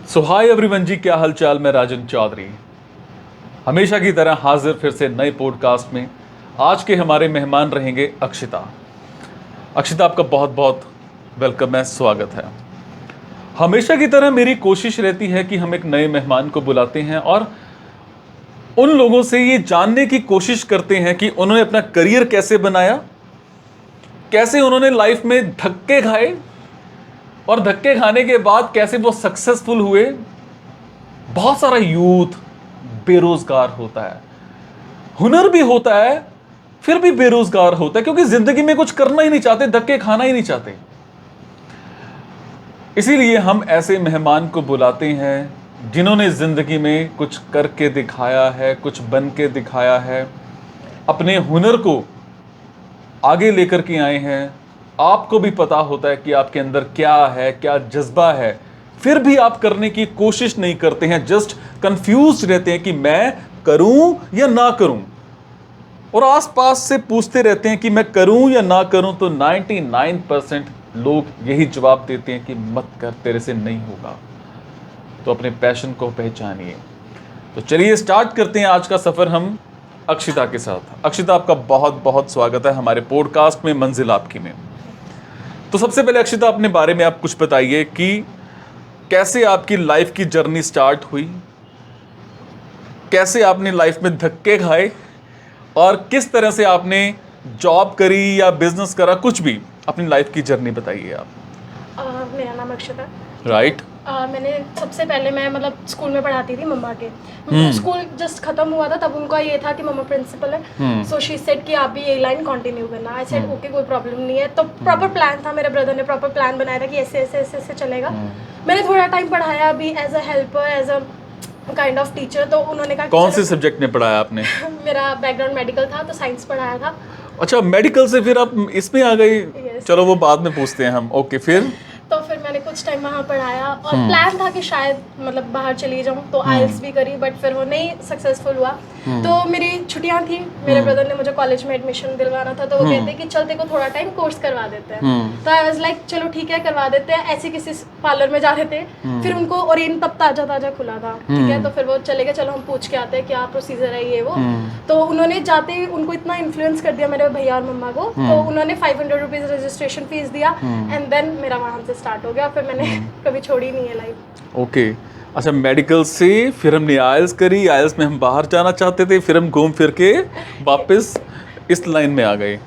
सो hi everyone जी, क्या हालचाल। मैं राजन चौधरी हमेशा की तरह हाजिर फिर से नए पॉडकास्ट में। आज के हमारे मेहमान रहेंगे अक्षिता। अक्षिता, आपका बहुत बहुत वेलकम है, स्वागत है। हमेशा की तरह मेरी कोशिश रहती है कि हम एक नए मेहमान को बुलाते हैं और उन लोगों से ये जानने की कोशिश करते हैं कि उन्होंने अपना करियर कैसे बनाया, कैसे उन्होंने लाइफ में धक्के खाए और धक्के खाने के बाद कैसे वो सक्सेसफुल हुए। बहुत सारा यूथ बेरोजगार होता है, हुनर भी होता है, फिर भी बेरोजगार होता है क्योंकि जिंदगी में कुछ करना ही नहीं चाहते, धक्के खाना ही नहीं चाहते। इसीलिए हम ऐसे मेहमान को बुलाते हैं जिन्होंने जिंदगी में कुछ करके दिखाया है, कुछ बन के दिखाया है, अपने हुनर को आगे लेकर के आए हैं। आपको भी पता होता है कि आपके अंदर क्या है, क्या जज्बा है, फिर भी आप करने की कोशिश नहीं करते हैं, जस्ट कंफ्यूज रहते हैं कि मैं करूं या ना करूं, और आसपास से पूछते रहते हैं कि मैं करूं या ना करूं। तो 99% लोग यही जवाब देते हैं कि मत कर, तेरे से नहीं होगा। तो अपने पैशन को पहचानिए। तो चलिए स्टार्ट करते हैं आज का सफर हम अक्षिता के साथ। अक्षिता, आपका बहुत बहुत स्वागत है हमारे पॉडकास्ट में मंजिल आपकी में। तो सबसे पहले अक्षिता, अपने बारे में आप कुछ बताइए कि कैसे आपकी लाइफ की जर्नी स्टार्ट हुई, कैसे आपने लाइफ में धक्के खाए और किस तरह से आपने जॉब करी या बिजनेस करा, कुछ भी अपनी लाइफ की जर्नी बताइए आप। मेरा नाम अक्षता। राइट। मैंने सबसे पहले मैं स्कूल में पढ़ाती थी मम्मा के। स्कूल जस्ट खत्म हुआ था तब उनका ये था कि मम्मा प्रिंसिपल है, सो शी सेड कि आप भी ये लाइन कंटिन्यू करना। आई सेड ओके, कोई प्रॉब्लम नहीं है। तो प्रॉपर प्लान था, मेरे ब्रदर ने प्रॉपर प्लान बनाया था कि ऐसे ऐसे ऐसे ऐसे चलेगा। मैंने थोड़ा टाइम पढ़ाया भी as a helper, as a kind of teacher. तो उन्होंने कहा कौन से सब्जेक्ट में पढ़ाया आपने? मेरा बैकग्राउंड मेडिकल था तो साइंस पढ़ाया था। अच्छा, मेडिकल से फिर आप इसमें आ गई। Yes. चलो वो बाद में पूछते हैं हम। ओके, फिर तो फिर मैंने कुछ टाइम वहाँ पढ़ाया और प्लान था कि शायद बाहर चली जाऊँ, तो आइल्स भी करी, बट फिर वो नहीं सक्सेसफुल हुआ। तो मेरी छुट्टियाँ थी, मेरे ब्रदर ने मुझे कॉलेज में एडमिशन दिलवाना था, तो वो कहते कि चल तेरे को थोड़ा टाइम कोर्स करवा देते हैं। तो आई वाज लाइक चलो ठीक है, करवा देते हैं। ऐसे किसी पार्लर में जा रहे थे, फिर उनको ओरियन तब ताजा ताजा खुला था, ठीक है। तो फिर वो चले गए, चलो हम पूछ के आते हैं क्या प्रोसीजर है ये वो। तो उन्होंने जाते ही उनको इतना इन्फ्लुएंस कर दिया मेरे भैया और मम्मा को, तो उन्होंने 500 रुपीज़ रजिस्ट्रेशन फीस दिया एंड देन मेरा वहाँ से स्टार्ट हो गया। फिर मैंने कभी छोड़ी नहीं है लाइफ। ओके। अच्छा, मेडिकल से फिर हमने आइल्स करी, आइल्स में हम बाहर जाना चाहते थे, फिर हम घूम फिर के वापस इस लाइन में आ गए।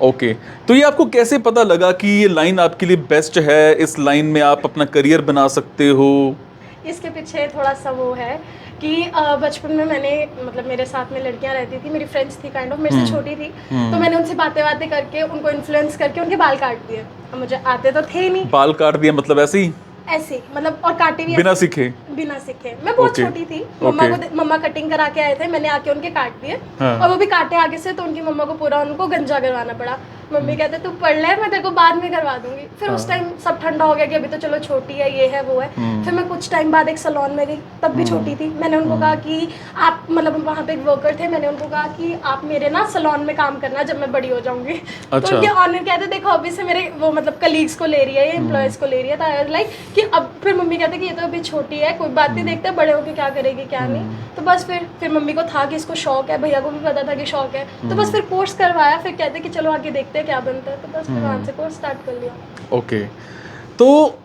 ओके, तो ये आपको कैसे पता लगा कि ये लाइन आपके लिए बेस्ट है, इस लाइन में आप अपना करियर बना सकते हो? इसके पीछे थोड़ा सा वो है कि बचपन में मैंने मेरे साथ में लड़कियां रहती थी, मेरी फ्रेंड्स थी काइंड ऑफ, मेरे से छोटी थी। तो मैंने उनसे बातें बातें करके उनको इन्फ्लुएंस करके उनके बाल काट दिए। अब मुझे आते तो थे नहीं। बाल काट दिया मतलब ऐसे ही? ऐसे और काटे भी बिना सीखे? बिना सीखे। मैं बहुत छोटी थी, मम्मा कटिंग करा के आए थे, मैंने आके उनके काट दिए। और वो भी काटे आगे से, तो उनकी मम्मा को पूरा उनको गंजा करवाना पड़ा। मम्मी कहते तू पढ़ ले, मैं तेरे को बाद में करवा दूंगी। फिर उस टाइम सब ठंडा हो गया कि अभी तो चलो छोटी है, ये है वो है। फिर मैं कुछ टाइम बाद एक सैलून में गई, तब भी छोटी थी। मैंने उनको कहा कि आप वहाँ पे एक वर्कर थे, मैंने उनको कहा कि आप मेरे ना सैलून में काम करना जब मैं बड़ी हो जाऊंगी। तो उनके ऑनर कहते देखो अभी से मेरे वो कलीग्स को ले रही है, एम्प्लॉयज को ले रही है। तो आई वाज लाइक कि अब फिर मम्मी कहते कि ये तो अभी छोटी है, कोई बात नहीं, देखते बड़े होके क्या करेगी क्या नहीं। तो बस फिर मम्मी को था कि इसको शौक है, भैया को भी पता था कि शौक है। तो बस फिर कोर्स करवाया, फिर कहते कि चलो आगे देखते हैं क्या बनता है। तो बस फिर वहाँ से कोर्स स्टार्ट कर लिया। ओके, तो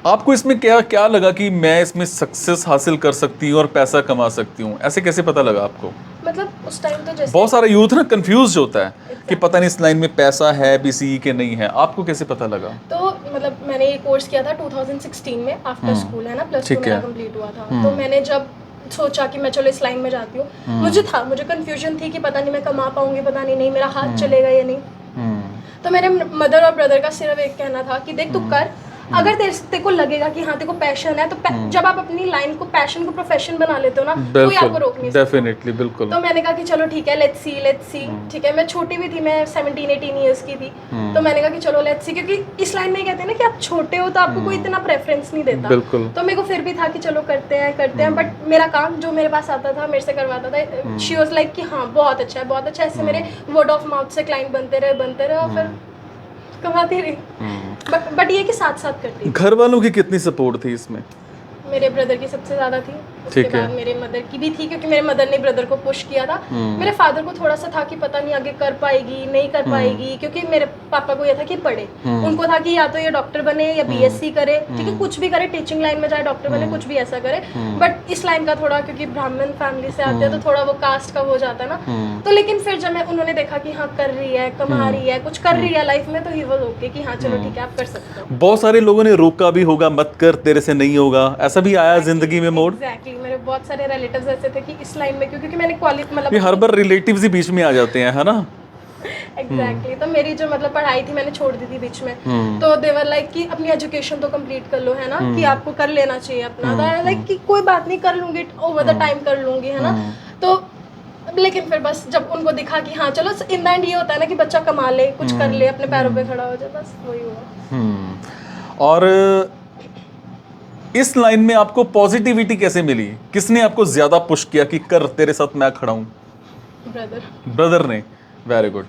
आपको इसमें क्या क्या लगा कि मैं इसमें सक्सेस हासिल कर सकती हूँ और पैसा कमा सकती हूँ? ऐसे कैसे पता लगा आपको? उस टाइम तो जैसे बहुत सारा यूथ ना कंफ्यूज होता है कि पता नहीं इस लाइन में पैसा है भी सी के नहीं है। आपको कैसे पता लगा? तो मैंने ये कोर्स किया था 2016 में आफ्टर स्कूल, है ना, +2 मेरा कंप्लीट हुआ था। तो मैंने जब सोचा कि मैं चलो इस लाइन में जाती हूँ, मुझे कंफ्यूजन थी कि पता नहीं मैं कमा पाऊंगी, पता नहीं मेरा हाथ चलेगा या नहीं। तो मेरे मदर और ब्रदर का सिर्फ एक कहना था कि देख तू कर, अगर तेरे को लगेगा कि हाँ तेरे को पैशन है, तो जब आप अपनी लाइन को, पैशन को प्रोफेशन बना लेते हो ना, कोई आपको रोक नहीं सकता। डेफिनेटली, बिल्कुल। तो मैंने कहा कि चलो ठीक है, लेट्स सी। ठीक है, मैं छोटी भी थी, मैं 17-18 ईयर्स की थी। तो मैंने कहा कि चलो लेट्स सी, क्योंकि इस लाइन में कहते हैं ना कि आप छोटे हो तो आपको कोई इतना प्रेफरेंस नहीं देता। बिल्कुल। तो मेरे को फिर भी था कि चलो करते हैं। बट मेरा काम जो मेरे पास आता था, मेरे से करवाता था, शी वाज लाइक कि हाँ बहुत अच्छा है, बहुत अच्छा है। ऐसे मेरे वर्ड ऑफ माउथ से क्लाइंट बनते रहे और फिर कमाती रही। बट ये कि साथ साथ करती थी। घर वालों की कितनी सपोर्ट थी इसमें? मेरे ब्रदर की सबसे ज़्यादा थी, उसके ठीक है। बाद मेरे मदर की भी थी, क्योंकि मेरे मदर ने ब्रदर को पुश किया था। मेरे फादर को थोड़ा सा था कि पता नहीं आगे कर पाएगी नहीं कर पाएगी, क्योंकि मेरे पापा को यह था कि पढ़े, उनको था कि या तो ये डॉक्टर बने या बीएससी करे, ठीक है, कुछ भी करे, टीचिंग लाइन में जाए, डॉक्टर बने, कुछ भी ऐसा करे। बट इस लाइन का थोड़ा, क्योंकि ब्राह्मण फैमिली से आते हैं तो थोड़ा वो कास्ट का हो जाता है ना। तो लेकिन फिर जब उन्होंने देखा कि हाँ कर रही है, कमा रही है, कुछ कर रही है लाइफ में, तो ही वाज ओके कि हाँ चलो ठीक है आप कर सकते हो। बहुत सारे लोगों ने रोका भी होगा, मत कर, तेरे से नहीं होगा, ऐसा भी आया जिंदगी में मोड़? एग्जैक्टली, मेरे बहुत सारे रिलेटिव्स ऐसे थे कि इस लाइन में, क्योंकि मैंने ये हर बार रिलेटिव्स ही बीच में आ जाते हैं, है ना? एग्जैक्टली। तो मेरी जो मतलब पढ़ाई थी मैंने छोड़ दी थी बीच में, तो दे वर लाइक कि अपनी एजुकेशन तो कंप्लीट कर लो, है ना, कि आपको कर लेना चाहिए अपना। तो लाइक कि कोई बात नहीं, कर लूंगी, ओवर द टाइम कर लूंगी, है ना। तो लेकिन फिर बस जब उनको दिखा कि हाँ चलो, इन द एंड ये होता है ना कि बच्चा कमा ले, कुछ कर ले, अपने पैरों पे खड़ा हो जाए, बस वही हुआ। और इस लाइन में आपको पॉजिटिविटी कैसे मिली? किसने आपको ज्यादा पुश किया कि कर, तेरे साथ मैं खड़ा हूँ? ब्रदर ने। Very good.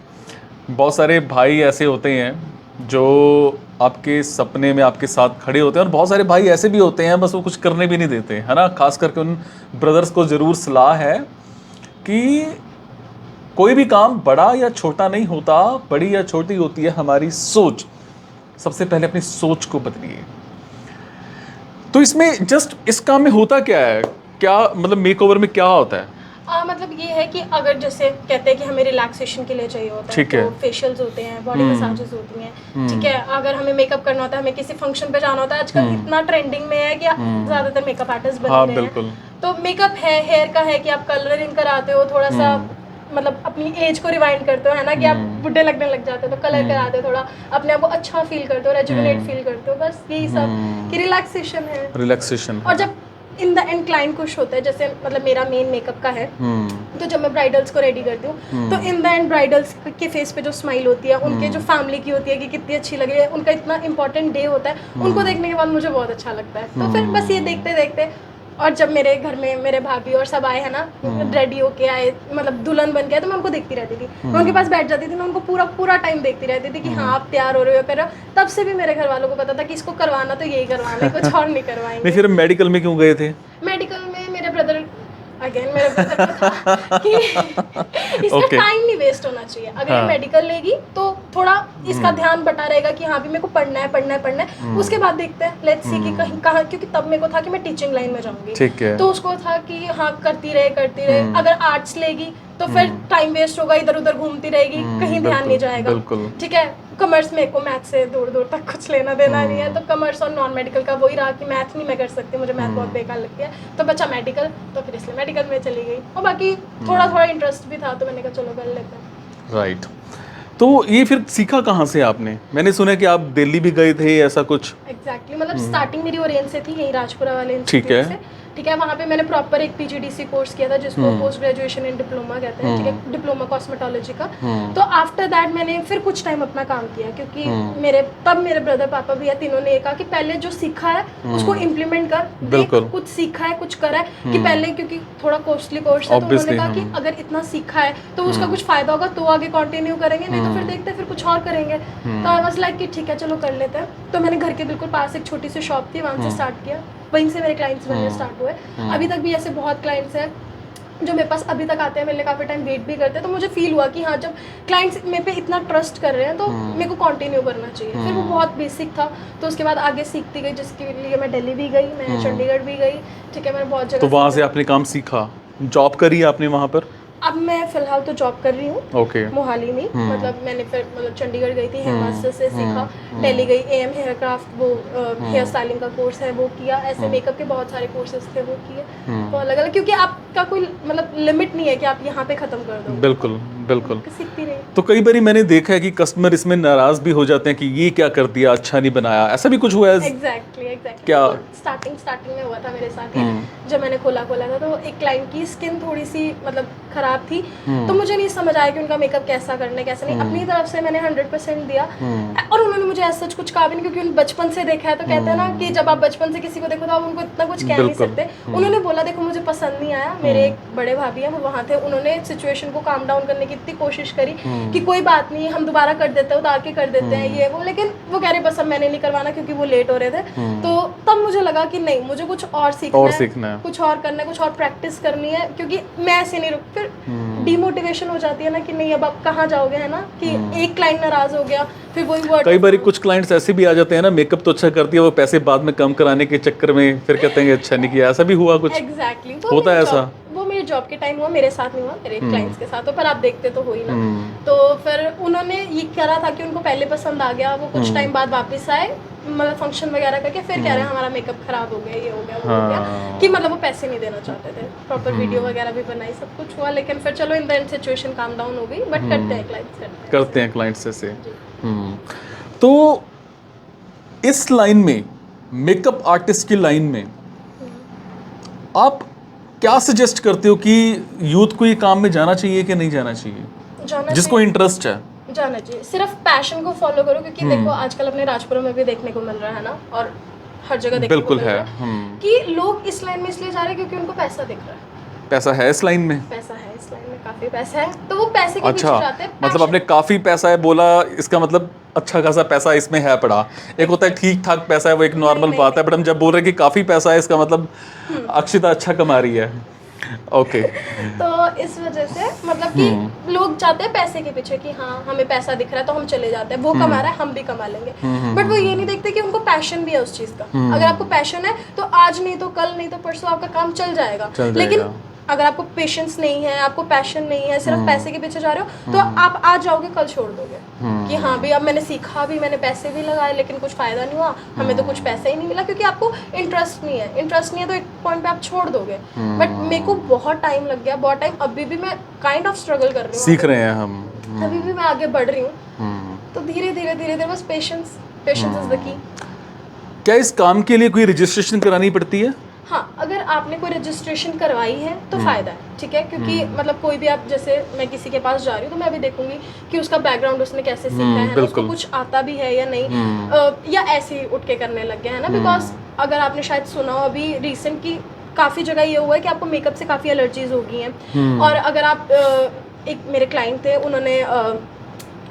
बहुत सारे भाई ऐसे होते हैं जो आपके सपने में आपके साथ खड़े होते हैं, और बहुत सारे भाई ऐसे भी होते हैं बस वो कुछ करने भी नहीं देते, है ना। खास करके उन ब्रदर्स को ज़रूर सलाह है कि कोई भी काम बड़ा या छोटा नहीं होता, बड़ी या छोटी होती है हमारी सोच। सबसे पहले अपनी सोच को बदलिए। तो इसमें जस्ट इस काम में होता क्या है, क्या मतलब मेकओवर में क्या होता है? मतलब ये है कि अगर जैसे कहते हैं कि हमें रिलैक्सेशन के लिए चाहिए होता है, तो फेशियल्स होते हैं, बॉडी मसाजेस होती हैं, ठीक है। अगर हमें मेकअप करना होता है, हमें किसी फंक्शन पे जाना होता है, आजकल इतना ट्रेंडिंग में है कि ज्यादातर मेकअप आर्टिस्ट बन रहे हैं। तो मेकअप है, हेयर का है कि आप कलरिंग कराते हो, थोड़ा सा मतलब अपनी एज को रिवाइंड करते हो, है ना, कि आप बुढ़े लगने लग जाते हो तो कलर कराते हो, थोड़ा अपने आप को अच्छा फील करते हो, रेजुविनेट फील करते हो, बस यही सब कि रिलैक्सेशन है। रिलैक्सेशन। और जब इन द एंड क्लाइंट खुश होता है, जैसे मतलब मेरा मेन मेकअप का है, तो जब मैं ब्राइडल्स को रेडी करती हूँ तो इन द एंड ब्राइडल्स के फेस पे जो स्माइल होती है, उनके जो फैमिली की होती है कि कितनी अच्छी लग रही है, उनका इतना इंपॉर्टेंट डे होता है, उनको देखने के बाद मुझे बहुत अच्छा लगता है। तो फिर बस ये देखते देखते, और जब मेरे घर में मेरे भाभी और सब आए, है ना, रेडी होके आए, मतलब दुल्हन बन के आए, तो मैं उनको देखती रहती थी, मैं उनके पास बैठ जाती थी, मैं उनको पूरा टाइम देखती रहती थी कि हाँ आप तैयार हो रहे हो, कर रहे हो। तब से भी मेरे घर वालों को पता था कि इसको करवाना तो यही करवाना है, कुछ और नहीं करवाएंगे। नहीं, फिर मेडिकल में क्यों गए थे? मेडिकल में मेरे ब्रदर को था कि इसका टाइम नहीं वेस्ट होना चाहिए। अगर ये मेडिकल लेगी तो थोड़ा इसका ध्यान बटा रहेगा कि हाँ भी मेरे को पढ़ना है। उसके बाद देखते हैं, लेट्स सी कि कहीं कहाँ, क्योंकि तब मेरे को था कि मैं टीचिंग लाइन में जाऊंगी, ठीक है। तो उसको था कि हाँ करती रहे। अगर आर्ट्स लेगी तो फिर टाइम वेस्ट होगा, इधर उधर घूमती रहेगी, कहीं ध्यान नहीं जाएगा, ठीक है। कॉमर्स में को मैथ से दूर तक कुछ लेना देना नहीं है, तो कॉमर्स और नॉन मेडिकल का वही रहा कि मैथ नहीं मैं कर सकती, मुझे मैथ बहुत बेकार लगती है, तो बच्चा मेडिकल, तो फिर इसलिए मेडिकल में चली गई। और बाकी थोड़ा इंटरेस्ट भी था, तो मैंने कहा चलो कर लेते हैं। राइट। तो ये फिर सीखा कहाँ से आपने? मैंने सुना कि आप दिल्ली भी गए थे, ऐसा कुछ? एग्जैक्टली, मतलब स्टार्टिंग मेरी ओरियन से थी, यही राजपुरा वाले ठीक है, ठीक है। वहाँ पे मैंने प्रॉपर एक पीजीडीसी कोर्स किया था, जिसको पोस्ट ग्रेजुएशन इन डिप्लोमा कहते हैं, ठीक है, डिप्लोमा कॉस्मेटोलॉजी का। तो आफ्टर दैट मैंने फिर कुछ टाइम अपना काम किया, क्योंकि मेरे ब्रदर पापा भी है, तीनों ने ये कहा कि पहले जो सीखा है उसको इम्प्लीमेंट कर, देख कुछ सीखा है, कुछ करा है, कि पहले, क्योंकि थोड़ा कॉस्टली कोर्स है, तो उन्होंने कहा कि अगर इतना सीखा है तो उसका कुछ फायदा होगा तो आगे कंटिन्यू करेंगे, नहीं तो फिर देखते फिर कुछ और करेंगे। तो आई वाज लाइक कि ठीक है चलो कर लेते हैं। तो मैंने घर के बिल्कुल पास एक छोटी सी शॉप थी, वहाँ से स्टार्ट किया, वहीं से मेरे क्लाइंट्स बनने स्टार्ट हुए। अभी तक भी ऐसे बहुत क्लाइंट्स हैं जो मेरे पास अभी तक आते हैं, मेरे लिए काफ़ी टाइम वेट भी करते हैं। तो मुझे फील हुआ कि हाँ, जब क्लाइंट्स मेरे पे इतना ट्रस्ट कर रहे हैं तो मेरे को कंटिन्यू करना चाहिए। फिर वो बहुत बेसिक था, तो उसके बाद आगे सीखती गई, जिसके लिए मैं दिल्ली भी गई, मैं चंडीगढ़ भी गई, ठीक है, मैंने बहुत जगह। तो वहाँ से आपने काम सीखा, जॉब करी आपने वहाँ पर? अब मैं फिलहाल तो जॉब कर रही हूँ, ओके, मोहाली में। मतलब मैंने फिर चंडीगढ़ गई थी, हेयर मास्टर से सीखा, दिल्ली गई, एम हेयर क्राफ्ट, वो हेयर स्टाइलिंग का कोर्स है वो किया, ऐसे मेकअप के बहुत सारे कोर्सेज थे वो किए, तो अलग अलग, क्योंकि आपका कोई मतलब लिमिट नहीं है कि आप यहाँ पे खत्म कर दो। बिल्कुल बिल्कुल, सीखती रही। तो कई बार मैंने देखा है कि कस्टमर इसमें नाराज भी हो जाते हैं कि ये क्या कर दिया, अच्छा नहीं बनाया, ऐसा भी कुछ हुआ है? एग्जैक्टली, एग्जैक्टली क्या? स्टार्टिंग में हुआ था मेरे साथ ही। जब मैंने खोला था तो एक क्लाइंट की स्किन थोड़ी सी मतलब खराब थी, तो मुझे नहीं समझ आया कि उनका मेकअप कैसा करना है कैसा नहीं। अपनी तरफ से मैंने 100% दिया, और उन्होंने मुझे ऐसा कुछ कहा भी नहीं, क्योंकि उन्होंने बचपन से देखा है। तो कहते हैं ना कि जब आप बचपन से किसी को देखो तो आप उनको इतना कुछ कह नहीं सकते। उन्होंने बोला देखो मुझे पसंद नहीं आया, मेरे एक बड़े भाभी हैं वो वहाँ थे, उन्होंने सिचुएशन को काम डाउन करने की इतनी कोशिश करी कि कोई बात नहीं, हम दोबारा कर देते हैं, उतार के कर देते हैं ये वो, लेकिन वो कह रहे बस अब मैंने नहीं करवाना क्योंकि वो लेट हो रहे थे। तो तब मुझे लगा कि नहीं, मुझे कुछ और सीखना है, कुछ और करना है, कुछ और प्रैक्टिस करनी है, क्योंकि मैं ऐसे नहीं रुक, फिर डिमोटिवेशन हो जाती है ना कि नहीं अब आप कहाँ जाओगे, है ना, कि एक क्लाइंट नाराज हो गया, फिर वही वर्ड। कई बार कुछ क्लाइंट्स ऐसे भी आ जाते हैं ना, मेकअप तो अच्छा करती है, वो पैसे बाद में कम कराने के चक्कर में फिर कहते हैं अच्छा नहीं किया। ऐसा भी हुआ कुछ? एग्जैक्टली होता है ऐसा? वो मेरे जॉब के टाइम हुआ, मेरे साथ नहीं हुआ, मेरे क्लाइंट्स के साथ हो, पर आप देखते तो हो ही ना। तो फिर उन्होंने ये करा था कि उनको पहले पसंद आ गया, वो कुछ टाइम बाद वापस आए, मतलब फंक्शन वगैरह करके फिर कह रहे हैं हमारा मेकअप खराब हो गया, ये हो गया वो हो गया, कि मतलब वो पैसे नहीं देना चाहते थे। प्रॉपर वीडियो वगैरह भी बनाई, सब कुछ हुआ, लेकिन फिर चलो in the end situation calm down हो गई। बट करते हैं क्लाइंट्स ऐसे। तो इस लाइन में, मेकअप आर्टिस्ट की लाइन में आप क्या सजेस्ट करते हो कि यूथ को ये काम में जाना चाहिए कि नहीं जाना चाहिए, जिसको इंटरेस्ट है? जाना चाहिए, सिर्फ पैशन को फॉलो करो, क्योंकि देखो आजकल अपने राजपुरा में भी देखने को मिल रहा है ना, और हर जगह देखने को मिल रहा है कि लोग इस लाइन में इसलिए जा रहे हैं क्योंकि उनको पैसा दिख रहा है। पैसा है इस लाइन में? पैसा है इस लाइन में, काफी पैसा है, तो वो पैसे के पीछे जाते हैं। मतलब आपने काफी पैसा है बोला, इसका मतलब अच्छा खासा पैसा इसमें है पड़ा। एक होता है ठीक ठाक पैसा है, वो एक नॉर्मल बात है, बट हम जब बोल रहे हैं कि काफी पैसा है, इसका मतलब अक्षिता अच्छा कमा रही है। ओके। तो इस वजह से मतलब कि लोग जाते हैं पैसे के पीछे कि हाँ हमें पैसा दिख रहा है तो हम चले जाते हैं, वो कमा रहा है हम भी कमा लेंगे। बट वो ये नहीं देखते कि उनको पैशन भी है उस चीज का। अगर आपको पैशन है तो आज नहीं तो कल, नहीं तो परसों आपका काम चल जाएगा। लेकिन अगर आपको पेशेंस नहीं है, आपको पैशन नहीं है, सिर्फ पैसे के पीछे जा रहे हो, तो आप आज जाओगे कल छोड़ दोगे कि हाँ भी अब मैंने सीखा भी, मैंने पैसे भी लगाए, लेकिन कुछ फायदा नहीं हुआ, हमें तो कुछ पैसा ही नहीं मिला, क्योंकि आपको इंटरेस्ट नहीं है तो एक पॉइंट पे आप छोड़ दोगे। बट मेरे को बहुत टाइम लग गया, बहुत टाइम, अभी भी मैं काइंड ऑफ स्ट्रगल कर रही हूँ, सीख रहे हैं हम, अभी भी मैं आगे बढ़ रही हूँ। तो धीरे धीरे बस पेशेंस इज द की। क्या इस काम के लिए कोई रजिस्ट्रेशन करानी पड़ती है? हाँ, अगर आपने कोई रजिस्ट्रेशन करवाई है तो फ़ायदा है, ठीक है, क्योंकि मतलब कोई भी आप, जैसे मैं किसी के पास जा रही हूँ तो मैं अभी देखूंगी कि उसका बैकग्राउंड उसने कैसे सीखा है ना, उसको कुछ आता भी है या नहीं, या ऐसे ही उठ के करने लग गया है ना। बिकॉज अगर आपने शायद सुना हो अभी रिसेंट की काफ़ी जगह ये हुआ है कि आपको मेकअप से काफ़ी एलर्जीज हो गई हैं। और अगर आप एक मेरे क्लाइंट थे, उन्होंने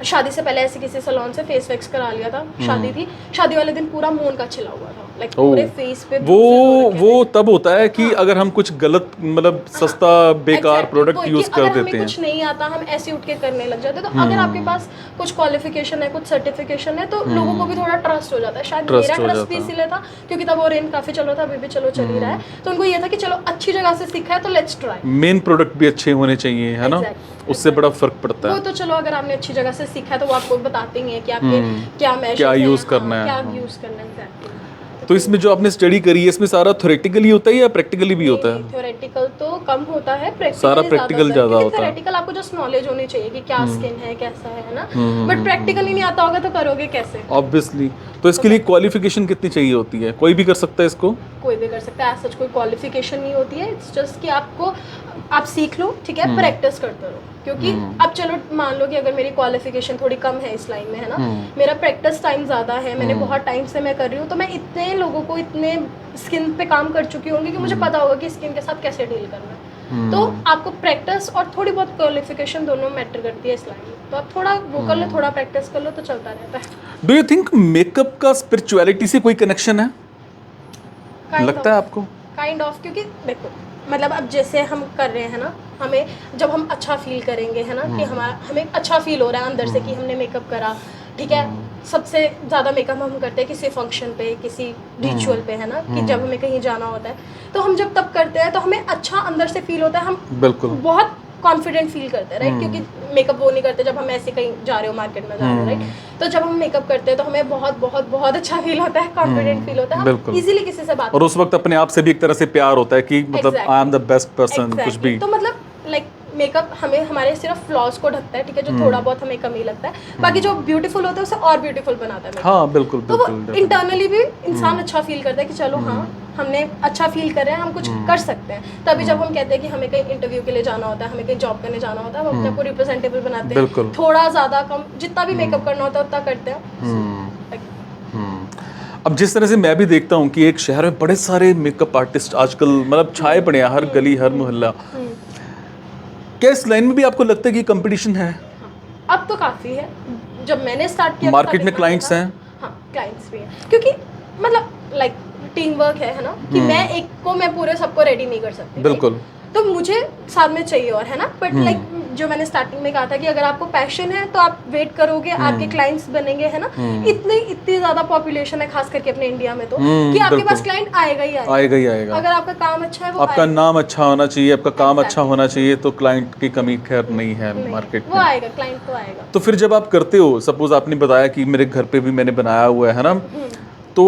शादी से पहले ऐसे किसी सैलून से फेस वैक्स करा लिया था, शादी थी, शादी वाले दिन पूरा मुंह का छिला हुआ था, लाइक पूरे फेस पे। वो तब होता है कि अगर हम कुछ गलत मतलब सस्ता बेकार प्रोडक्ट यूज कर देते हैं, हमें कुछ नहीं आता, हम ऐसे उठ के करने लग जाते हैं। तो अगर आपके पास कुछ क्वालिफिकेशन है, कुछ सर्टिफिकेशन है, तो लोगों को भी थोड़ा ट्रस्ट हो जाता है। शायद मेरा ट्रस्ट भी इसीलिए था क्योंकि तब वो रेन काफी चल रहा था, अभी भी चलो चल ही रहा है, तो उनको ये था कि चलो अच्छी जगह से सीखा है तो लेट्स ट्राई। मेन प्रोडक्ट भी अच्छे होने चाहिए, है ना, उससे बड़ा फर्क पड़ता है। वो तो चलो अगर आपने अच्छी जगह से सीखा है तो वो आपको बताते ही हैं कि आपके क्या यूज करना है, क्या यूज करना है एग्जैक्टली। तो इसमें जो आपने स्टडी करी है, इसमें सारा थ्योरेटिकली होता है या प्रैक्टिकली भी होता है? थ्योरेटिकल तो कम होता है, सारा प्रैक्टिकल ज्यादा होता है। थ्योरेटिकल आपको जस्ट नॉलेज होनी चाहिए कि क्या स्किन है, कैसा है ना, बट प्रैक्टिकली नहीं आता होगा तो करोगे कैसे? ऑब्वियसली। तो इसके लिए क्वालिफिकेशन कितनी चाहिए होती है? कोई भी कर सकता है इसको? कोई भी कर सकता है, सच कोई क्वालिफिकेशन नहीं होती है, इट्स जस्ट कि आपको आप सीख लो, ठीक है, प्रैक्टिस करते रहो। क्योंकि अब चलो मान लो कि अगर मेरी क्वालिफिकेशन थोड़ी कम है इस लाइन में, है ना, मेरा प्रैक्टिस टाइम ज़्यादा है, मैंने बहुत टाइम से मैं कर रही हूँ, तो मैं इतने लोगों को इतने स्किन पे काम कर चुकी होंगी कि मुझे पता होगा कि स्किन के साथ कैसे डील करना है। तो आपको प्रैक्टिस और थोड़ी बहुत क्वालिफिकेशन दोनों मैटर करती है इस लाइन में। तो आप थोड़ा वो कर लो, थोड़ा प्रैक्टिस कर लो तो चलता रहता है। डू यू थिंक मेकअप का स्पिरिचुअलिटी से कोई कनेक्शन है? लगता है आपको? काइंड ऑफ, क्योंकि देखो मतलब अब जैसे हम कर रहे हैं ना, हमें जब हम अच्छा फील करेंगे, है ना, कि हमें अच्छा फील हो रहा है अंदर से कि हमने मेकअप करा, ठीक है, सबसे ज़्यादा मेकअप हम करते हैं किसी फंक्शन पे, किसी रिचुअल पे, है ना, कि जब हमें कहीं जाना होता है, तो हम जब तब करते हैं तो हमें अच्छा अंदर से फील होता है, हम बिल्कुल बहुत कॉन्फिडेंट फील करते हैं, राइट, क्योंकि मेकअप वो नहीं करते जब हम ऐसे कहीं जा रहे हो, मार्केट में जा रहे हो, राइट, तो जब हम मेकअप करते हैं तो हमें बहुत बहुत बहुत अच्छा फील होता है, कॉन्फिडेंट फील होता है, हम इजीली किसी से बात, और उस वक्त अपने आप से भी एक तरह से प्यार होता है कि मतलब I am the best person, कुछ भी। तो मतलब लाइक मेकअप हमें हमारे सिर्फ फ्लॉज को ढकता है, ठीक है, जो थोड़ा बहुत हमें कमी लगता है, बाकी जो ब्यूटीफुल होता है उसे और ब्यूटीफुल बनाता है। हाँ बिल्कुल तो वो बिल्कुल। इंटरनली भी इंसान अच्छा फील करता है कि चलो हाँ हमने अच्छा फील कर रहे हैं, हम कुछ कर सकते हैं। तभी जब हम कहते हैं कि हमें कहीं इंटरव्यू के लिए जाना होता है, हमें कहीं जॉब करने जाना होता है, हम अपने आप को रिप्रेजेंटेबल बनाते हैं, थोड़ा ज़्यादा कम जितना भी मेकअप करना होता है उतना करते हैं। अब जिस तरह से मैं भी देखता हूँ कि एक शहर में बड़े सारे मेकअप आर्टिस्ट आजकल मतलब छाए पड़े हैं, हर गली हर मोहल्ला, क्या इस लाइन में भी आपको लगता है कि कंपटीशन है? अब तो काफ़ी है। जब मैंने स्टार्ट किया मार्केट में क्लाइंट्स हैं? हाँ क्लाइंट्स भी हैं, क्योंकि मतलब लाइक टीम वर्क है ना, कि मैं एक को मैं पूरे सबको रेडी नहीं कर सकती। बिल्कुल। तो मुझे साथ में चाहिए और है ना, बट लाइक जो मैंने स्टार्टिंग में कहा था कि अगर आपको पैशन है तो आप वेट करोगे, आपके क्लाइंट्स बनेंगे, है ना। इतनी ज्यादा पॉपुलेशन है खास करके अपने इंडिया में तो कि आपके पास क्लाइंट आएगा ही आएगा। अगर आपका काम अच्छा है, वो आपका नाम अच्छा होना चाहिए, आपका काम अच्छा होना चाहिए, तो क्लाइंट की कमी खैर नहीं है मार्केट में, वो आएगा, क्लाइंट तो आएगा। तो फिर जब आप करते हो, सपोज आपने बताया कि मेरे घर पे भी मैंने बनाया हुआ है ना, तो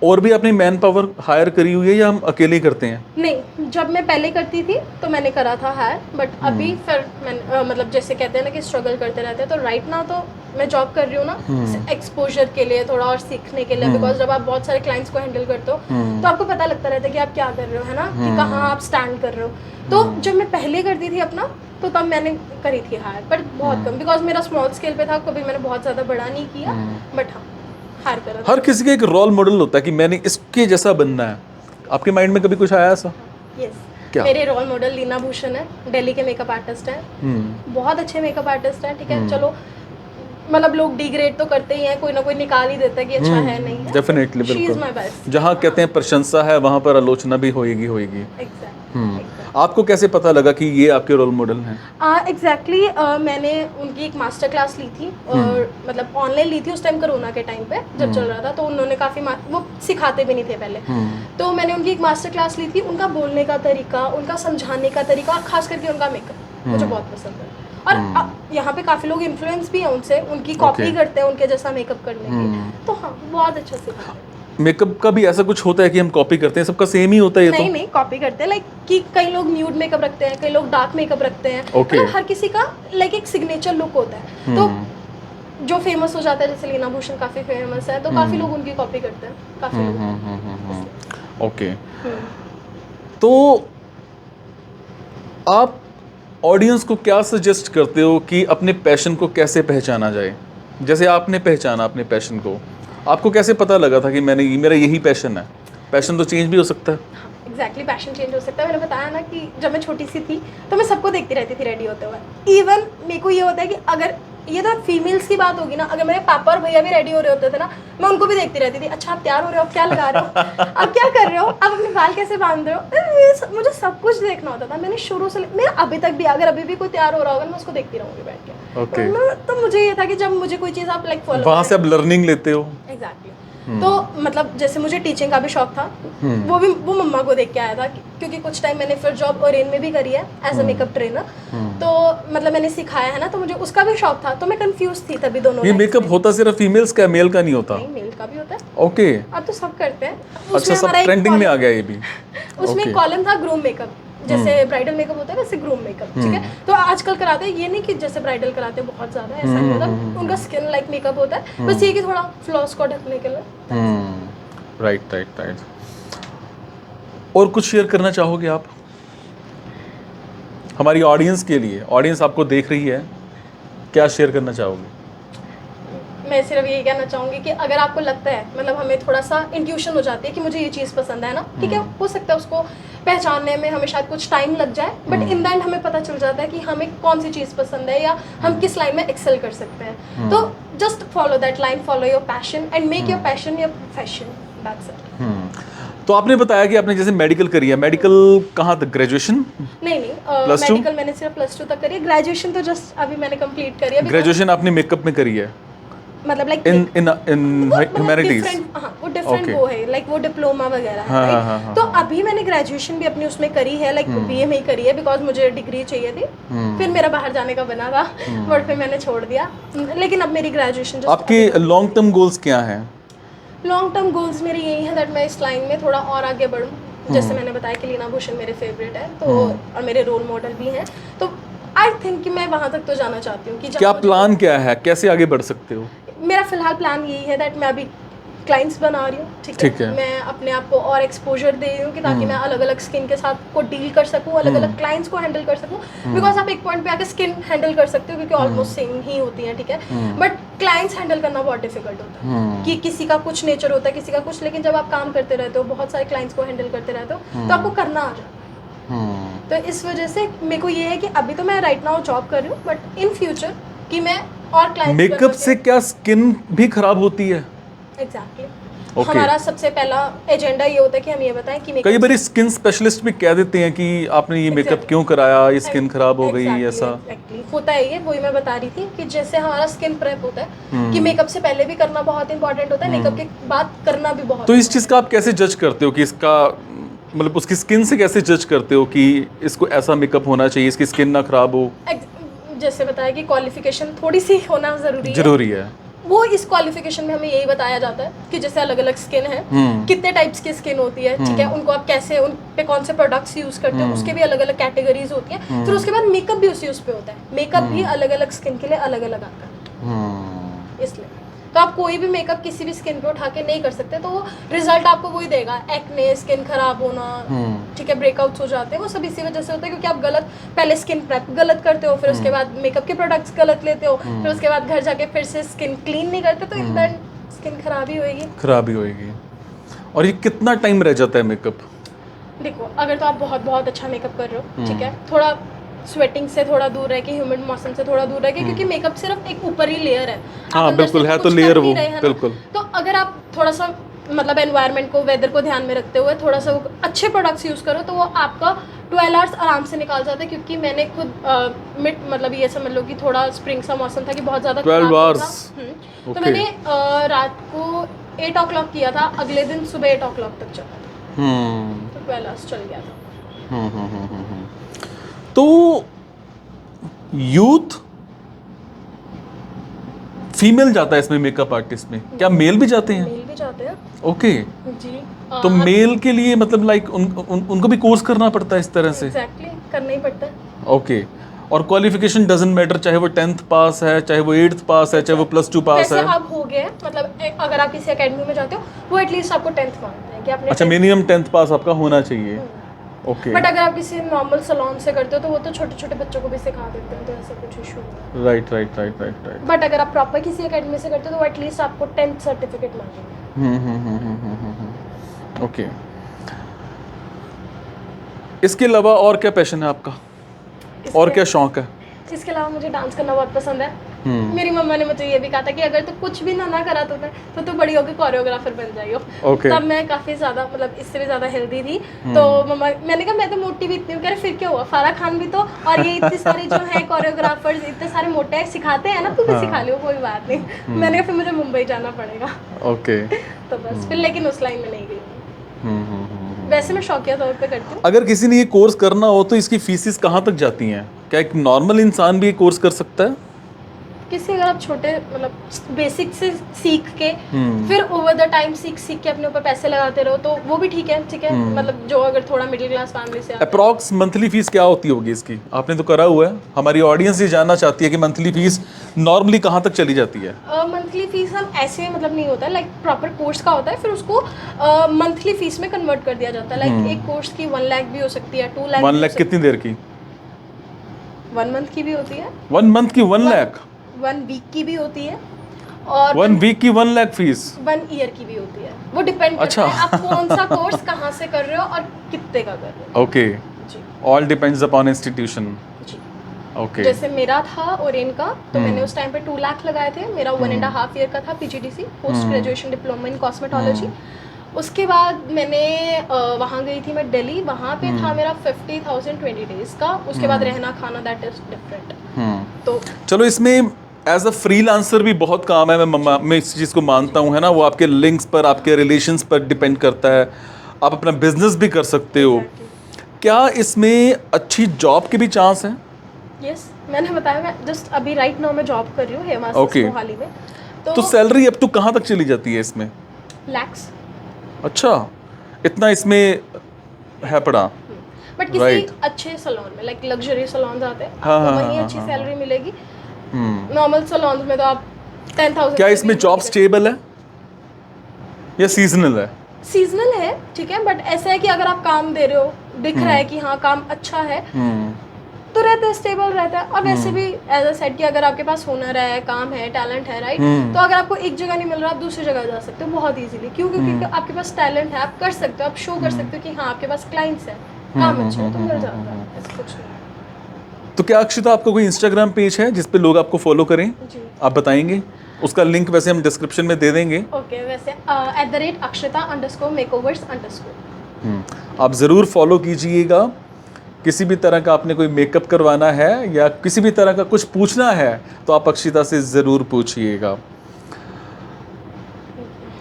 और भी आपने मैन पावर हायर करी हुई है या हम अकेले ही करते हैं? नहीं, जब मैं पहले करती थी तो मैंने करा था हायर, बट अभी फिर मैं मतलब जैसे कहते हैं ना कि स्ट्रगल करते रहते हैं, तो राइट नाउ तो मैं जॉब कर रही हूँ ना एक्सपोजर के लिए, थोड़ा और सीखने के लिए, बिकॉज जब आप बहुत सारे क्लाइंट्स को हैंडल करते हो तो आपको पता लगता रहता है कि आप क्या कर रहे हो, है ना, कि कहाँ आप स्टैंड कर रहे हो। तो जब मैं पहले करती थी अपना, तो तब मैंने करी थी हायर, पर बहुत कम, बिकॉज मेरा स्मॉल स्केल पे था, कभी मैंने बहुत ज़्यादा बड़ा नहीं किया, बट हाँ हायर करा। हर किसी का एक रोल मॉडल होता है कि मैंने इसके जैसा बनना है, आपके माइंड में कभी कुछ आया ऐसा? यस, क्या? मेरे रोल मॉडल लीना भूषण है, दिल्ली के मेकअप आर्टिस्ट हैं, बहुत अच्छे मेकअप आर्टिस्ट हैं, ठीक है। चलो मतलब लोग डिग्रेड तो करते ही हैं, कोई ना कोई निकाल ही देता है कि अच्छा है नहीं है, डेफिनेटली शी इज बिल्कुल। My best. जहाँ कहते हैं प्रशंसा है वहाँ पर आलोचना भी होएगी। एग्जैक्टली। आपको कैसे पता लगा कि ये आपके रोल मॉडल हैं? एग्जैक्टली मैंने उनकी एक मास्टर क्लास ली थी, और मतलब ऑनलाइन ली थी उस टाइम, कोरोना के टाइम पे जब चल रहा था, तो उन्होंने काफ़ी वो सिखाते भी नहीं थे पहले, तो मैंने उनकी एक मास्टर क्लास ली थी। उनका बोलने का तरीका, उनका समझाने का तरीका, और खास करके उनका मेकअप मुझे बहुत पसंद है। और यहाँ पे काफ़ी लोग इन्फ्लुएंस भी हैं उनसे, उनकी कॉपी करते हैं उनके जैसा मेकअप करने की, तो हाँ बहुत अच्छा सिखाते हैं। मेकअप का भी ऐसा कुछ होता है कि हम कॉपी करते हैं, सबका सेम ही होता है ये? नहीं नहीं, कॉपी करते हैं, लाइक कि कई लोग न्यूड मेकअप रखते हैं, कई लोग डार्क मेकअप रखते हैं, मतलब हर किसी का लाइक एक सिग्नेचर लुक होता है। तो जो फेमस हो जाता है, जैसे लीना भूषण काफ़ी फेमस है, तो काफ़ी लोग उनकी कॉपी करते हैं, काफ़ी लोग। ओके, तो आप ऑडियंस को क्या सजेस्ट करते हो कि अपने पैशन को कैसे पहचाना जाए? जैसे आपने पहचाना अपने पैशन को, आपको कैसे पता लगा था कि मेरा यही पैशन है? पैशन तो चेंज भी हो सकता है। एग्जैक्टली, पैशन चेंज हो सकता है। मैंने बताया ना कि जब मैं छोटी सी थी तो मैं सबको देखती रहती थी रेडी होते हुए। इवन मेरे को ये होता है कि अगर ये तो फीमेल्स की बात होगी ना, अगर मेरे पापा और भैया भी रेडी हो रहे होते थे ना, मैं उनको भी देखती रहती थी, अच्छा आप तैयार हो रहे हो, क्या लगा रहे हो, अब क्या कर रहे हो, अब अपने बाल कैसे बांध रहे हो, मुझे सब कुछ देखना होता था। मैंने शुरू से मेरा अभी तक भी, अगर अभी भी कोई तैयार हो रहा होगा, मैं उसको देखती रहूँगी बैठ के। तो मुझे ये था कि जब मुझे कोई चीज़ आप लाइक फॉलो, वहाँ से आप लर्निंग लेते हो। एग्जैक्टली। तो मतलब जैसे मुझे टीचिंग का भी शौक था, वो मम्मा को देख के आया था, क्योंकि कुछ टाइम मैंने फिर जॉब ओरेन में भी करी है एज अ मेकअप ट्रेनर, तो मतलब मैंने सिखाया है ना, तो मुझे उसका भी शौक था, तो मैं कंफ्यूज थी तभी दोनों। ये मेकअप होता सिर्फ फीमेल्स का, मेल का नहीं होता? नहीं, मेल का भी होता है। ओके, अब तो सब करते हैं। अच्छा, सब ट्रेंडिंग में आ गया ये भी। उसमें एक कॉलम था ग्रूम मेकअप, जैसे ब्राइडल मेकअप होता है वैसे ग्रूम मेकअप, ठीक है। तो आजकल कराते हैं, ये नहीं कि जैसे ब्राइडल कराते हैं बहुत ज़्यादा, ऐसा नहीं होता, उनका स्किन लाइक मेकअप होता है, बस ये कि थोड़ा फ्लॉस को ढकने के लिए। राइट। और कुछ शेयर करना चाहोगे आप हमारी ऑडियंस के लिए? ऑडियंस आपको देख रही है, क्या शेयर करना चाहोगे? मैं सिर्फ यही कहना चाहूँगी कि अगर आपको लगता है, मतलब हमें थोड़ा सा इंट्यूशन हो जाती है कि मुझे ये चीज़ पसंद है ना, ठीक है, हो सकता है उसको पहचानने में हमें शायद कुछ टाइम लग जाए, बट इन द एंड हमें पता चल जाता है कि हमें कौन सी चीज़ पसंद है या हम किस लाइन में एक्सेल कर सकते हैं। तो just follow that line, follow your passion and make your passion your profession, that's it. तो आपने बताया कि आपने जैसे मेडिकल करी है, मेडिकल कहाँ तक, ग्रेजुएशन? नहीं, मेडिकल मैंने सिर्फ +2 तक करी है, ग्रेजुएशन तो जस्ट अभी मैंने कंप्लीट करी है। ग्रेजुएशन आपने मेकअप में करी है, मतलब लाइक इन ह्यूमैनिटीज? हाँ, वो डिफरेंट वो है, लाइक वो डिप्लोमा वगैरह है, राइट। तो अभी मैंने ग्रेजुएशन भी अपनी उसमें करी है, लाइक बीए में ही करी है, बिकॉज मुझे डिग्री चाहिए थी, फिर मेरा बाहर जाने का बना था, बट फिर मैंने छोड़ दिया। लेकिन अब मेरी ग्रेजुएशन। आपके लॉन्ग टर्म गोल्स क्या हैं? लॉन्ग टर्म गोल्स मेरे यही है दैट मैं इस लाइन में थोड़ा और आगे बढ़ूँ, जैसे मैंने बताया कि लीना भूषण मेरे फेवरेट है, तो और मेरे रोल मॉडल भी हैं, तो आई थिंक कि मैं वहाँ तक तो जाना चाहती हूँ कि क्या प्लान क्या है, कैसे आगे बढ़ सकते हो? मेरा फिलहाल प्लान यही है दैट मैं अभी क्लाइंट्स बना रही हूँ, ठीक है, मैं अपने आप को और एक्सपोजर दे रही हूँ कि ताकि मैं अलग अलग स्किन के साथ को डील कर सकूँ, अलग अलग क्लाइंट्स को हैंडल कर सकूँ, बिकॉज आप एक पॉइंट पे आके स्किन हैंडल कर सकते हो क्योंकि ऑलमोस्ट सेम ही होती है, ठीक है, बट क्लाइंट्स हैंडल करना बहुत डिफिकल्ट होता है कि किसी का कुछ नेचर होता है, किसी का कुछ, लेकिन जब आप काम करते रहते हो, बहुत सारे क्लाइंट्स को हैंडल करते रहते हो, तो आपको करना आ जाता है। तो इस वजह से मेरे को ये है कि अभी तो मैं राइट नाउ जॉब कर रही हूँ, बट इन फ्यूचर कि मैं और क्लाइंट्स मेकअप से क्या स्किन भी खराब होती है? एग्जैक्टली हमारा सबसे पहला एजेंडा ये होता है कि हम ये बताएं कि कई बार स्किन स्पेशलिस्ट भी कह देते हैं कि आपने ये मेकअप क्यों कराया, ये स्किन खराब हो गई, ऐसा होता है। ये वही मैं बता रही थी कि जैसे हमारा स्किन प्रेप होता है कि मेकअप से पहले भी करना बहुत इंपॉर्टेंट होता है, मेकअप के बाद करना भी बहुत। तो इस चीज़ का आप कैसे जज करते हो कि इसका मतलब उसकी स्किन से कैसे जज करते हो कि इसको ऐसा मेकअप होना चाहिए, इसकी स्किन ना खराब हो? जैसे बताया कि क्वालिफिकेशन थोड़ी सी होना जरूरी है। वो इस क्वालिफिकेशन में हमें यही बताया जाता है कि जैसे अलग अलग स्किन है, कितने टाइप्स की स्किन होती है, ठीक है, उनको आप कैसे, उन पे कौन से प्रोडक्ट्स यूज करते हो, उसके भी अलग अलग कैटेगरीज होती हैं। फिर उसके बाद मेकअप भी उस पे होता है, मेकअप भी अलग अलग स्किन के लिए अलग अलग आता है, इसलिए तो आप कोई भी मेकअप किसी भी स्किन पे उठा के नहीं कर सकते, तो वो रिजल्ट आपको वही देगा, एक्ने, स्किन खराब होना, ठीक है, ब्रेकआउट्स हो जाते हैं, वो सब इसी वजह से होता है क्योंकि आप गलत पहले स्किन प्रेप गलत करते हो, फिर उसके बाद मेकअप के प्रोडक्ट्स गलत लेते हो, फिर उसके बाद घर जाके फिर से स्किन क्लीन नहीं करते, तो इन द एंड स्किन खराब ही होएगी। और ये कितना टाइम रह जाता है मेकअप? देखो, अगर तो आप बहुत बहुत अच्छा मेकअप कर रहे हो, ठीक है, थोड़ा स्वेटिंग से थोड़ा दूर रह के, ह्यूमिड मौसम से थोड़ा दूर रह के, क्योंकि मेकअप सिर्फ एक ऊपरी लेयर है। हाँ बिल्कुल, है तो लेयर वो, बिल्कुल। तो अगर आप थोड़ा सा मतलब एनवायरनमेंट को, वेदर को ध्यान में रखते हुए थोड़ा सा अच्छे प्रोडक्ट्स यूज़ करो, तो वो आपका 12 आवर्स आराम से निकाल जाता है। क्योंकि मैंने खुद मतलब ये समझ लो कि थोड़ा स्प्रिंग सा मौसम था कि बहुत ज़्यादा 12 आवर्स, तो मैंने रात को 8 o'clock किया था, अगले दिन सुबह 8 o'clock तक चला था, तो 12 आवर्स चल गया था। तो यूथ फीमेल जाता है इसमें, मेकअप आर्टिस्ट में? क्या मेल भी जाते हैं? मेल भी जाते हैं। ओके जी। तो मेल के लिए मतलब लाइक उनको भी कोर्स करना पड़ता है इस तरह से? एग्जैक्टली, करना ही पड़ता है। ओके, और क्वालिफिकेशन डजंट मैटर, चाहे वो 10th पास है, चाहे वो 8th पास है, चाहे वो +2 पास है। अब हो गया, मतलब अगर आप किसी एकेडमी में जाते हो, वो एटलीस्ट आपको 10th मांगते हैं कि आपने। अच्छा, मिनिमम 10th पास आपका होना चाहिए। ओके, बट अगर आप किसी नॉर्मल सैलून से करते हो तो वो तो छोटे छोटे बच्चों को भी सिखा देते हैं, तो ऐसा कुछ इशू नहीं है। राइट। बट अगर आप प्रॉपर किसी एकेडमी से करते हो तो एटलीस्ट आपको 10th सर्टिफिकेट मांगेंगे। ओके, इसके अलावा और क्या पैशन है आपका, और क्या शौक है? इसके अलावा मुझे डांस करना बहुत पसंद है। मेरी मम्मा ने मुझे ये भी कहा था कि अगर तू कुछ भी ना करा तो तू बड़ी होकर कोरियोग्राफर बन जाइयो। तब मैं काफ़ी ज़्यादा, मतलब इससे भी ज़्यादा हेल्दी थी, तो मम्मा, मैंने कहा मैं तो मोटी भी इतनी हूँ, कह रहे फिर क्या हुआ, फारा खान भी तो, और ये इतनी सारी जो है कोरियोग्राफर्स इतने सारे मोटे हैं, सिखाते हैं ना, तू भी सिखा लियो, कोई बात नहीं। मैंने कहा फिर मुझे मुंबई जाना पड़ेगा। ओके, तो बस फिर, लेकिन उस लाइन में नहीं गई। वैसे मैं शौकिया तौर पे करती हूँ। अगर किसी ने ये कोर्स करना हो तो इसकी फीसिस कहाँ तक जाती हैं? क्या एक नॉर्मल इंसान भी ये कोर्स कर सकता है? किसी, अगर आप छोटे मतलब बेसिक से सीख के फिर ओवर द टाइम सीख के अपने ऊपर पैसे लगाते रहो तो वो भी ठीक है, मतलब जो अगर थोड़ा मिडिल क्लास फैमिली से। अप्रॉक्स मंथली फीस क्या होती होगी इसकी? आपने तो करा हुआ है, हमारी ऑडियंस ये जानना चाहती है कि मंथली फीस नॉर्मली कहाँ तक चली जाती है? मंथली फीस हम ऐसे मतलब नहीं होता है, लाइक प्रॉपर कोर्स का होता है, फिर उसको मंथली फीस में कन्वर्ट कर दिया जाता है। लाइक एक कोर्स की 1 लाख भी हो सकती है, 2 लाख। 1 लाख कितनी देर की? 1 मंथ की भी होती है। 1 मंथ की 1 लाख? 1 वीक की भी होती है, और 1 वीक की 1 लाख फीस? 1 ईयर की भी होती है। वो डिपेंड करता है आप कौन सा कोर्स कहाँ से कर रहे हो और कितने का कर रहे हो। Okay, all depends upon institution. Okay, जैसे मेरा था ओरेन का, तो मैंने उस टाइम पे 2 लाख लगाए थे। मेरा 1.5 ईयर का था PGDC, post graduation diploma in cosmetology. उसके बाद मैंने वहाँ गई थी मैं दिल्ली, वहाँ पे था मेरा 50,000 20 डेज का। उसके बाद रहना खाना, दैट इज डिफरेंट। तो चलो, इसमें एज अ फ्रीलांसर भी बहुत काम है, मैं इस चीज़ को मानता हूँ, है ना। वो आपके लिंक्स पर, आपके रिलेशंस पर डिपेंड करता है। आप अपना बिजनेस भी कर सकते हो। क्या इसमें अच्छी जॉब के भी चांस हैं? यस, मैंने बताया, मैं जस्ट अभी राइट नाउ मैं जॉब कर रही हूँ हेमा मोहाली में। तो सैलरी अप टू कहाँ तक चली जाती है इसमें? लैक्स। अच्छा, इतना इसमें है पड़ा। बट किसी Right. अच्छे सैलून में, लाइक लग्जरी सैलून आते हैं, हाँ, आपको हाँ, वहीं हाँ, अच्छी हाँ, सैलरी मिलेगी। नॉर्मल सैलून में तो आप 10,000 क्या इसमें जॉब स्टेबल है या सीजनल है? सीजनल है, ठीक है, बट ऐसा है कि अगर आप काम दे रहे हो, दिख रहा है कि हाँ काम अच्छा है, तो रहता है, स्टेबल रहता है। और वैसे भी एज अ सेट कि अगर आपके पास हुनर है, काम है, टैलेंट है, राइट, तो अगर आपको एक जगह नहीं मिल रहा, आप दूसरी जगह जा सकते हो बहुत इजीली। क्यों? क्योंकि आपके पास टैलेंट है, आप कर सकते हो, आप शो कर सकते हो कि हाँ आपके पास क्लाइंट्स है, काम अच्छा है, तो मिल जाता है, ऐसा कुछ नहीं। तो क्या अक्षिता आपका कोई इंस्टाग्राम पेज है जिस पे लोग आपको फॉलो करें? जी, आप बताएंगे? उसका लिंक वैसे हम डिस्क्रिप्शन में दे देंगे। ओके, वैसे @akshita_makeovers_। आप ज़रूर फॉलो कीजिएगा। किसी भी तरह का आपने कोई मेकअप करवाना है या किसी भी तरह का कुछ पूछना है तो आप अक्षिता से ज़रूर पूछिएगा।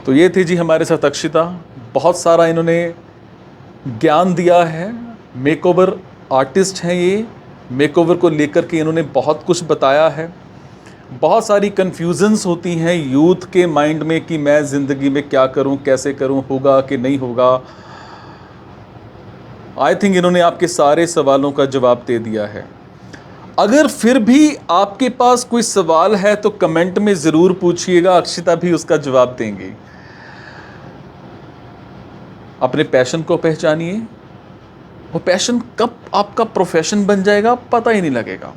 तो ये थी जी हमारे साथ अक्षिता। बहुत सारा इन्होंने ज्ञान दिया है। मेकओवर आर्टिस्ट हैं ये। मेकओवर को लेकर के इन्होंने बहुत कुछ बताया है। बहुत सारी कन्फ्यूजन्स होती हैं यूथ के माइंड में कि मैं ज़िंदगी में क्या करूं, कैसे करूं, होगा कि नहीं होगा। आई थिंक इन्होंने आपके सारे सवालों का जवाब दे दिया है। अगर फिर भी आपके पास कोई सवाल है तो कमेंट में ज़रूर पूछिएगा, अक्षिता भी उसका जवाब देंगी। अपने पैशन को पहचानिए। वो पैशन कब आपका प्रोफेशन बन जाएगा पता ही नहीं लगेगा।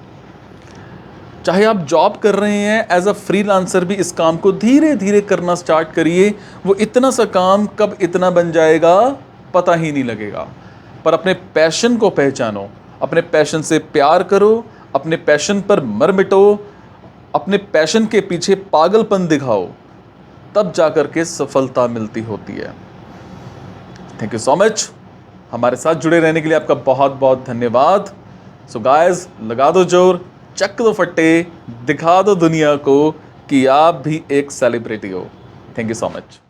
चाहे आप जॉब कर रहे हैं, एज अ फ्रीलांसर भी इस काम को धीरे धीरे करना स्टार्ट करिए। वो इतना सा काम कब इतना बन जाएगा पता ही नहीं लगेगा। पर अपने पैशन को पहचानो, अपने पैशन से प्यार करो, अपने पैशन पर मर मिटो, अपने पैशन के पीछे पागलपन दिखाओ, तब जाकर के सफलता मिलती होती है। Thank you so much. हमारे साथ जुड़े रहने के लिए आपका बहुत बहुत धन्यवाद। सो गाइस, लगा दो जोर, चक दो फट्टे, दिखा दो दुनिया को कि आप भी एक सेलिब्रिटी हो। Thank you so much.